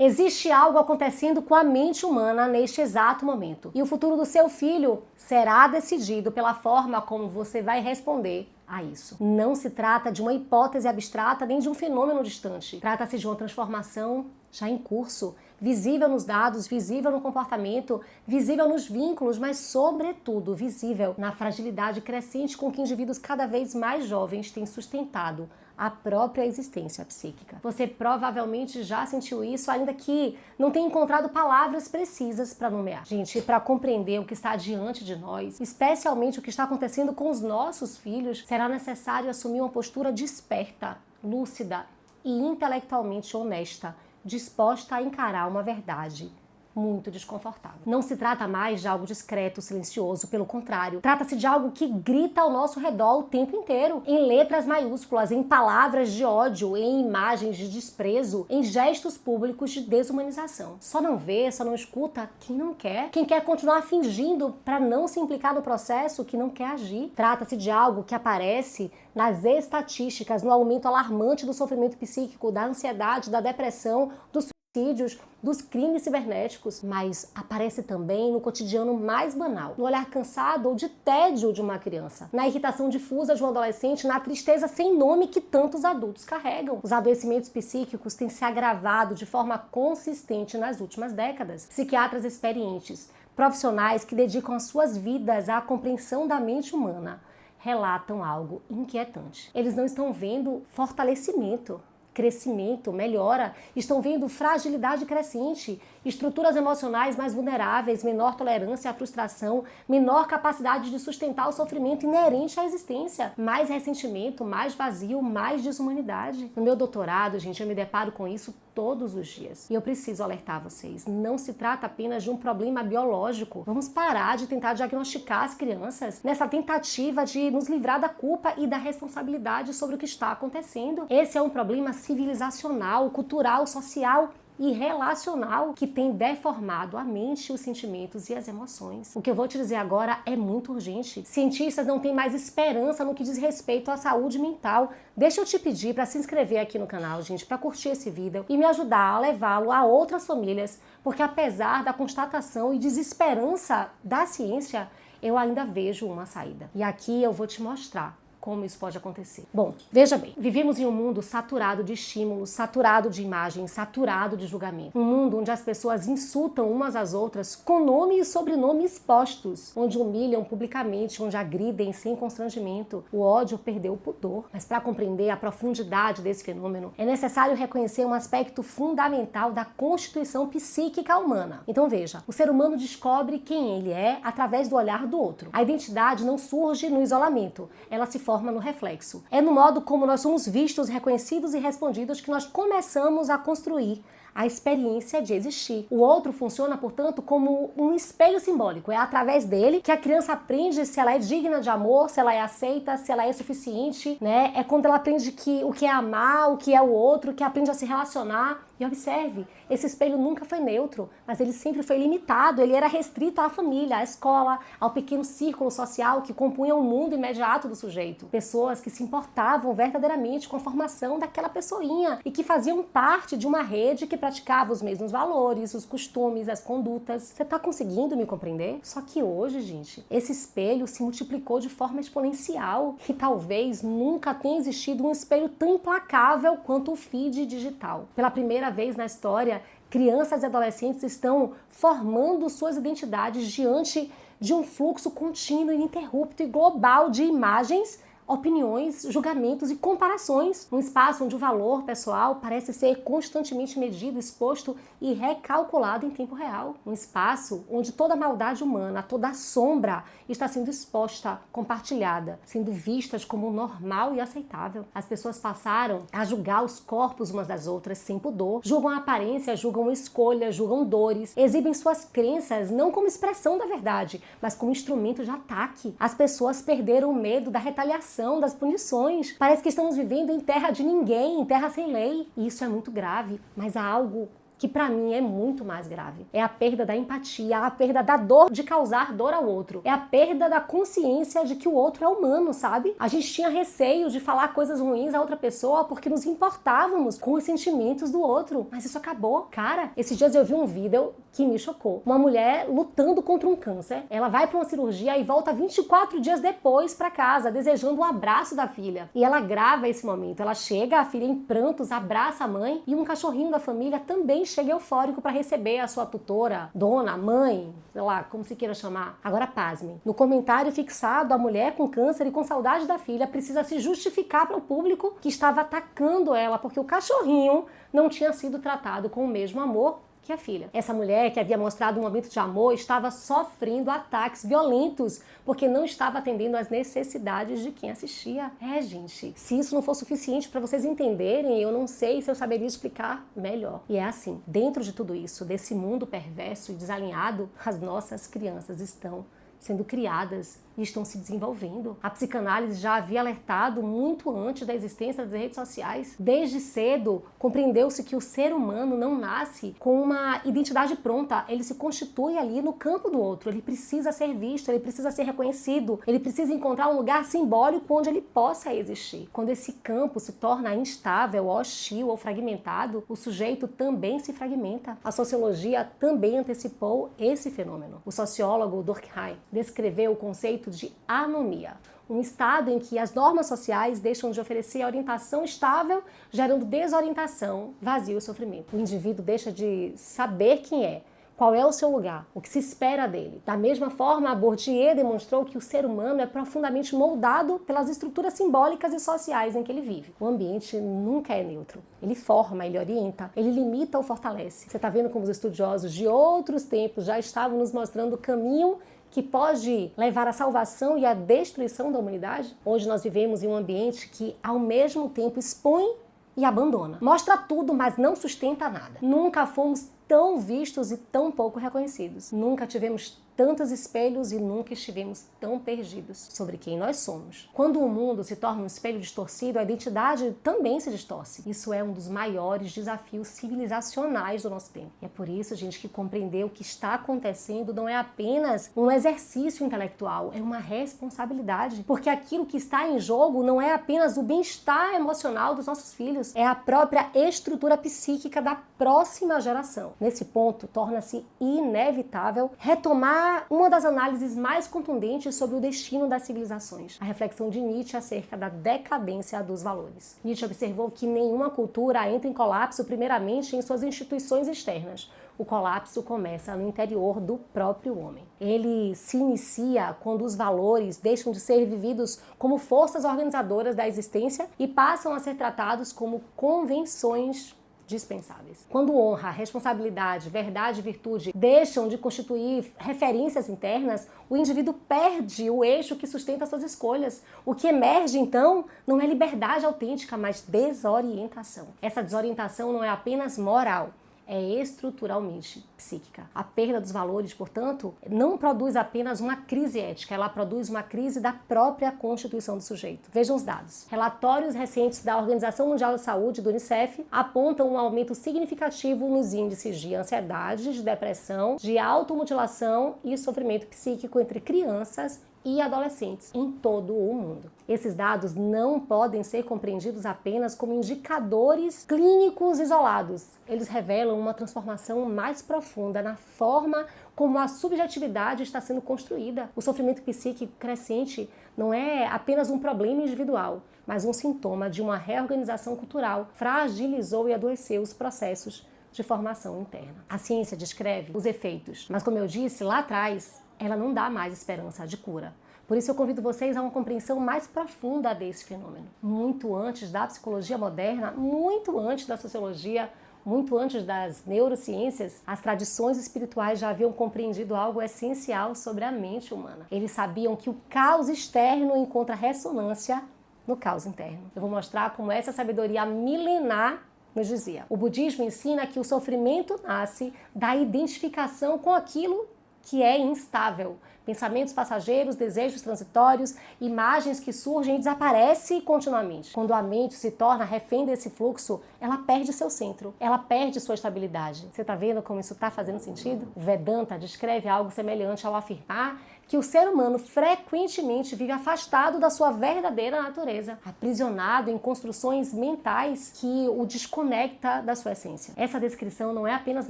Existe algo acontecendo com a mente humana neste exato momento. E o futuro do seu filho será decidido pela forma como você vai responder a isso. Não se trata de uma hipótese abstrata nem de um fenômeno distante. Trata-se de uma transformação já em curso, visível nos dados, visível no comportamento, visível nos vínculos, mas sobretudo visível na fragilidade crescente com que indivíduos cada vez mais jovens têm sustentado a própria existência psíquica. Você provavelmente já sentiu isso, ainda que não tenha encontrado palavras precisas para nomear. Gente, para compreender o que está diante de nós, especialmente o que está acontecendo com os nossos filhos, será necessário assumir uma postura desperta, lúcida e intelectualmente honesta, disposta a encarar uma verdade muito desconfortável. Não se trata mais de algo discreto, silencioso, pelo contrário. Trata-se de algo que grita ao nosso redor o tempo inteiro, em letras maiúsculas, em palavras de ódio, em imagens de desprezo, em gestos públicos de desumanização. Só não vê, só não escuta quem não quer. Quem quer continuar fingindo para não se implicar no processo, que não quer agir. Trata-se de algo que aparece nas estatísticas, no aumento alarmante do sofrimento psíquico, da ansiedade, da depressão, dos suicídios, dos crimes cibernéticos, mas aparece também no cotidiano mais banal, no olhar cansado ou de tédio de uma criança, na irritação difusa de um adolescente, na tristeza sem nome que tantos adultos carregam. Os adoecimentos psíquicos têm se agravado de forma consistente nas últimas décadas. Psiquiatras experientes, profissionais que dedicam as suas vidas à compreensão da mente humana, relatam algo inquietante. Eles não estão vendo fortalecimento, crescimento, melhora, estão vendo fragilidade crescente, estruturas emocionais mais vulneráveis, menor tolerância à frustração, menor capacidade de sustentar o sofrimento inerente à existência, mais ressentimento, mais vazio, mais desumanidade. No meu doutorado, gente, eu me deparo com isso todos os dias. E eu preciso alertar vocês, não se trata apenas de um problema biológico. Vamos parar de tentar diagnosticar as crianças nessa tentativa de nos livrar da culpa e da responsabilidade sobre o que está acontecendo. Esse é um problema civilizacional, cultural, social e relacional que tem deformado a mente, os sentimentos e as emoções. O que eu vou te dizer agora é muito urgente. Cientistas não têm mais esperança no que diz respeito à saúde mental. Deixa eu te pedir para se inscrever aqui no canal, gente, para curtir esse vídeo e me ajudar a levá-lo a outras famílias, porque apesar da constatação e desesperança da ciência, eu ainda vejo uma saída. E aqui eu vou te mostrar como isso pode acontecer. Bom, veja bem, vivemos em um mundo saturado de estímulos, saturado de imagens, saturado de julgamento. Um mundo onde as pessoas insultam umas às outras com nome e sobrenome expostos, onde humilham publicamente, onde agridem sem constrangimento. O ódio perdeu o pudor. Mas para compreender a profundidade desse fenômeno, é necessário reconhecer um aspecto fundamental da constituição psíquica humana. Então veja, o ser humano descobre quem ele é através do olhar do outro. A identidade não surge no isolamento, ela se forma no reflexo. É no modo como nós somos vistos, reconhecidos e respondidos que nós começamos a construir a experiência de existir. O outro funciona, portanto, como um espelho simbólico. É através dele que a criança aprende se ela é digna de amor, se ela é aceita, se ela é suficiente, né? É quando ela aprende o que é amar, o que é o outro, que aprende a se relacionar. E observe, esse espelho nunca foi neutro, mas ele sempre foi limitado, ele era restrito à família, à escola, ao pequeno círculo social que compunha o mundo imediato do sujeito. Pessoas que se importavam verdadeiramente com a formação daquela pessoinha e que faziam parte de uma rede que praticava os mesmos valores, os costumes, as condutas. Você está conseguindo me compreender? Só que hoje, gente, esse espelho se multiplicou de forma exponencial e talvez nunca tenha existido um espelho tão implacável quanto o feed digital. Pela primeira vez na história, crianças e adolescentes estão formando suas identidades diante de um fluxo contínuo, ininterrupto e global de imagens, opiniões, julgamentos e comparações. Um espaço onde o valor pessoal parece ser constantemente medido, exposto e recalculado em tempo real. Um espaço onde toda a maldade humana, toda a sombra está sendo exposta, compartilhada, sendo vistas como normal e aceitável. As pessoas passaram a julgar os corpos umas das outras sem pudor, julgam a aparência, julgam escolhas, julgam dores, exibem suas crenças não como expressão da verdade, mas como instrumento de ataque. As pessoas perderam o medo da retaliação, das punições. Parece que estamos vivendo em terra de ninguém, em terra sem lei. E isso é muito grave, mas há algo que para mim é muito mais grave. É a perda da empatia, a perda da dor de causar dor ao outro. É a perda da consciência de que o outro é humano, sabe? A gente tinha receio de falar coisas ruins a outra pessoa porque nos importávamos com os sentimentos do outro. Mas isso acabou. Cara, esses dias eu vi um vídeo que me chocou. Uma mulher lutando contra um câncer. Ela vai para uma cirurgia e volta 24 dias depois para casa, desejando um abraço da filha. E ela grava esse momento. Ela chega, a filha em prantos, abraça a mãe e um cachorrinho da família também chega eufórico para receber a sua tutora, dona, mãe, sei lá, como se queira chamar. Agora pasme. No comentário fixado, a mulher com câncer e com saudade da filha precisa se justificar para o público que estava atacando ela porque o cachorrinho não tinha sido tratado com o mesmo amor que a filha. Essa mulher que havia mostrado um momento de amor estava sofrendo ataques violentos porque não estava atendendo às necessidades de quem assistia. Gente, se isso não for suficiente para vocês entenderem, eu não sei se eu saberia explicar melhor. E é assim, dentro de tudo isso, desse mundo perverso e desalinhado, as nossas crianças estão sendo criadas e estão se desenvolvendo. A psicanálise já havia alertado muito antes da existência das redes sociais. Desde cedo, compreendeu-se que o ser humano não nasce com uma identidade pronta, ele se constitui ali no campo do outro, ele precisa ser visto, ele precisa ser reconhecido, ele precisa encontrar um lugar simbólico onde ele possa existir. Quando esse campo se torna instável, hostil ou fragmentado, o sujeito também se fragmenta. A sociologia também antecipou esse fenômeno. O sociólogo Durkheim descreveu o conceito de anomia, um estado em que as normas sociais deixam de oferecer orientação estável, gerando desorientação, vazio e sofrimento. O indivíduo deixa de saber quem é, qual é o seu lugar, o que se espera dele. Da mesma forma, Bourdieu demonstrou que o ser humano é profundamente moldado pelas estruturas simbólicas e sociais em que ele vive. O ambiente nunca é neutro. Ele forma, ele orienta, ele limita ou fortalece. Você está vendo como os estudiosos de outros tempos já estavam nos mostrando o caminho que pode levar à salvação e à destruição da humanidade? Hoje nós vivemos em um ambiente que, ao mesmo tempo, expõe e abandona. Mostra tudo, mas não sustenta nada. Nunca fomos tão vistos e tão pouco reconhecidos. Nunca tivemos tantos espelhos e nunca estivemos tão perdidos sobre quem nós somos. Quando o mundo se torna um espelho distorcido, a identidade também se distorce. Isso é um dos maiores desafios civilizacionais do nosso tempo. E é por isso, gente, que compreender o que está acontecendo não é apenas um exercício intelectual, é uma responsabilidade. Porque aquilo que está em jogo não é apenas o bem-estar emocional dos nossos filhos, é a própria estrutura psíquica da próxima geração. Nesse ponto, torna-se inevitável retomar uma das análises mais contundentes sobre o destino das civilizações, a reflexão de Nietzsche acerca da decadência dos valores. Nietzsche observou que nenhuma cultura entra em colapso primeiramente em suas instituições externas. O colapso começa no interior do próprio homem. Ele se inicia quando os valores deixam de ser vividos como forças organizadoras da existência e passam a ser tratados como convenções dispensáveis. Quando honra, responsabilidade, verdade e virtude deixam de constituir referências internas, o indivíduo perde o eixo que sustenta suas escolhas. O que emerge, então, não é liberdade autêntica, mas desorientação. Essa desorientação não é apenas moral, é estruturalmente psíquica. A perda dos valores, portanto, não produz apenas uma crise ética, ela produz uma crise da própria constituição do sujeito. Vejam os dados. Relatórios recentes da Organização Mundial de Saúde, do UNICEF, apontam um aumento significativo nos índices de ansiedade, de depressão, de automutilação e sofrimento psíquico entre crianças e adolescentes em todo o mundo. Esses dados não podem ser compreendidos apenas como indicadores clínicos isolados. Eles revelam uma transformação mais profunda na forma como a subjetividade está sendo construída. O sofrimento psíquico crescente não é apenas um problema individual, mas um sintoma de uma reorganização cultural. Fragilizou e adoeceu os processos de formação interna. A ciência descreve os efeitos, mas como eu disse lá atrás, ela não dá mais esperança de cura. Por isso eu convido vocês a uma compreensão mais profunda desse fenômeno. Muito antes da psicologia moderna, muito antes da sociologia, muito antes das neurociências, as tradições espirituais já haviam compreendido algo essencial sobre a mente humana. Eles sabiam que o caos externo encontra ressonância no caos interno. Eu vou mostrar como essa sabedoria milenar nos dizia. O budismo ensina que o sofrimento nasce da identificação com aquilo que é instável, Pensamentos passageiros, desejos transitórios, imagens que surgem e desaparecem continuamente. Quando a mente se torna refém desse fluxo, ela perde seu centro, ela perde sua estabilidade. Você está vendo como isso está fazendo sentido? O Vedanta descreve algo semelhante ao afirmar que o ser humano frequentemente vive afastado da sua verdadeira natureza, aprisionado em construções mentais que o desconecta da sua essência. Essa descrição não é apenas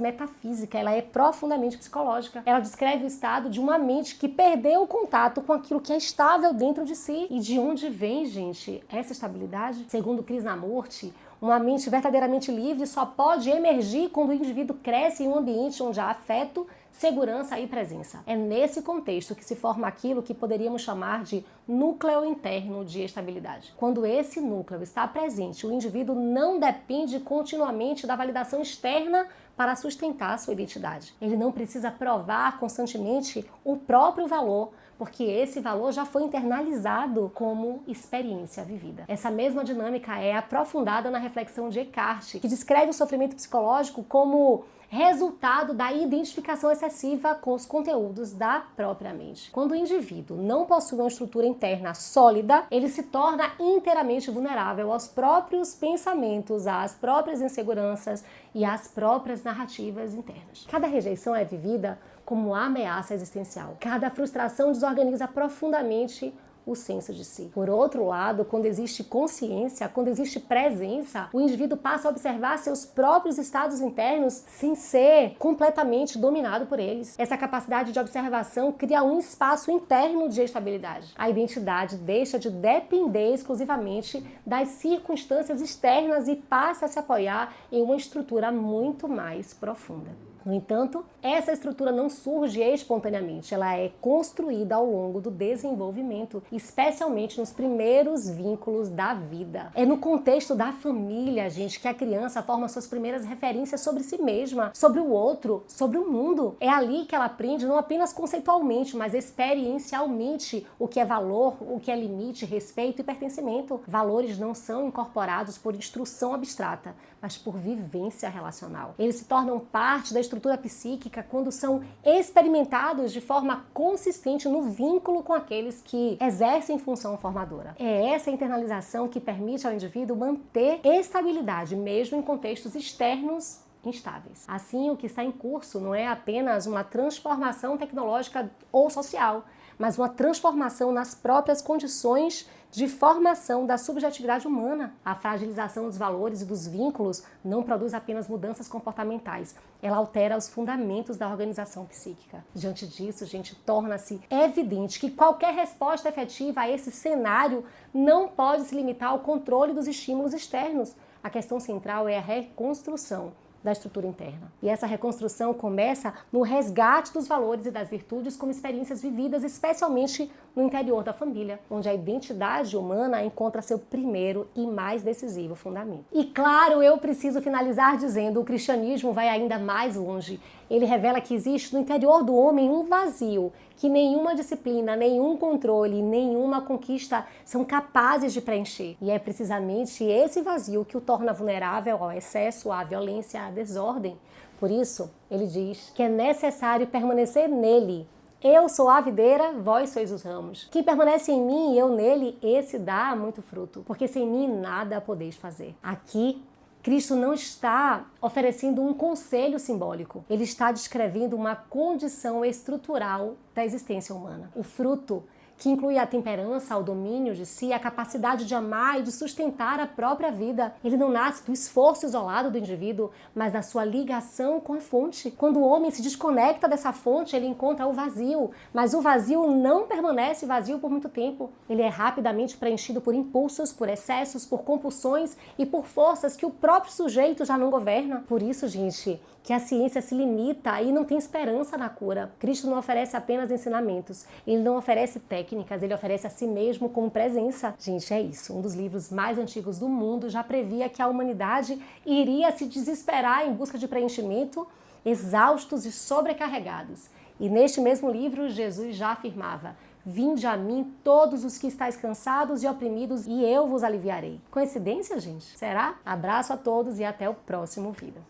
metafísica, ela é profundamente psicológica. Ela descreve o estado de uma mente que perdeu o contato com aquilo que é estável dentro de si. E de onde vem, gente, essa estabilidade? Segundo Krishnamurti, uma mente verdadeiramente livre só pode emergir quando o indivíduo cresce em um ambiente onde há afeto, segurança e presença. É nesse contexto que se forma aquilo que poderíamos chamar de núcleo interno de estabilidade. Quando esse núcleo está presente, o indivíduo não depende continuamente da validação externa para sustentar sua identidade. Ele não precisa provar constantemente o próprio valor, porque esse valor já foi internalizado como experiência vivida. Essa mesma dinâmica é aprofundada na reflexão de Eckhart, que descreve o sofrimento psicológico como resultado da identificação excessiva com os conteúdos da própria mente. Quando o indivíduo não possui uma estrutura interna sólida, ele se torna inteiramente vulnerável aos próprios pensamentos, às próprias inseguranças e às próprias narrativas internas. Cada rejeição é vivida como ameaça existencial. Cada frustração desorganiza profundamente o senso de si. Por outro lado, quando existe consciência, quando existe presença, o indivíduo passa a observar seus próprios estados internos sem ser completamente dominado por eles. Essa capacidade de observação cria um espaço interno de estabilidade. A identidade deixa de depender exclusivamente das circunstâncias externas e passa a se apoiar em uma estrutura muito mais profunda. No entanto, essa estrutura não surge espontaneamente, ela é construída ao longo do desenvolvimento, especialmente nos primeiros vínculos da vida. É no contexto da família, gente, que a criança forma suas primeiras referências sobre si mesma, sobre o outro, sobre o mundo. É ali que ela aprende não apenas conceitualmente, mas experiencialmente o que é valor, o que é limite, respeito e pertencimento. Valores não são incorporados por instrução abstrata, mas por vivência relacional. Eles se tornam parte da estrutura psíquica quando são experimentados de forma consistente no vínculo com aqueles que exercem função formadora. É essa internalização que permite ao indivíduo manter estabilidade, mesmo em contextos externos instáveis. Assim, o que está em curso não é apenas uma transformação tecnológica ou social, mas uma transformação nas próprias condições de formação da subjetividade humana. A fragilização dos valores e dos vínculos não produz apenas mudanças comportamentais, ela altera os fundamentos da organização psíquica. Diante disso, gente, torna-se evidente que qualquer resposta efetiva a esse cenário não pode se limitar ao controle dos estímulos externos. A questão central é a reconstrução da estrutura interna. E essa reconstrução começa no resgate dos valores e das virtudes como experiências vividas, especialmente no interior da família, onde a identidade humana encontra seu primeiro e mais decisivo fundamento. E claro, eu preciso finalizar dizendo, o cristianismo vai ainda mais longe. Ele revela que existe no interior do homem um vazio que nenhuma disciplina, nenhum controle, nenhuma conquista são capazes de preencher. E é precisamente esse vazio que o torna vulnerável ao excesso, à violência, à desordem. Por isso, ele diz que é necessário permanecer nele. Eu sou a videira, vós sois os ramos. Quem permanece em mim e eu nele, esse dá muito fruto, porque sem mim nada podeis fazer. Aqui, Cristo não está oferecendo um conselho simbólico. Ele está descrevendo uma condição estrutural da existência humana. O fruto, que inclui a temperança, o domínio de si, a capacidade de amar e de sustentar a própria vida. Ele não nasce do esforço isolado do indivíduo, mas da sua ligação com a fonte. Quando o homem se desconecta dessa fonte, ele encontra o vazio, mas o vazio não permanece vazio por muito tempo. Ele é rapidamente preenchido por impulsos, por excessos, por compulsões e por forças que o próprio sujeito já não governa. Por isso, gente, que a ciência se limita e não tem esperança na cura. Cristo não oferece apenas ensinamentos, ele não oferece técnicas, ele oferece a si mesmo como presença. Gente, é isso. Um dos livros mais antigos do mundo já previa que a humanidade iria se desesperar em busca de preenchimento, exaustos e sobrecarregados. E neste mesmo livro, Jesus já afirmava: vinde a mim todos os que estáis cansados e oprimidos e eu vos aliviarei. Coincidência, gente? Será? Abraço a todos e até o próximo vídeo.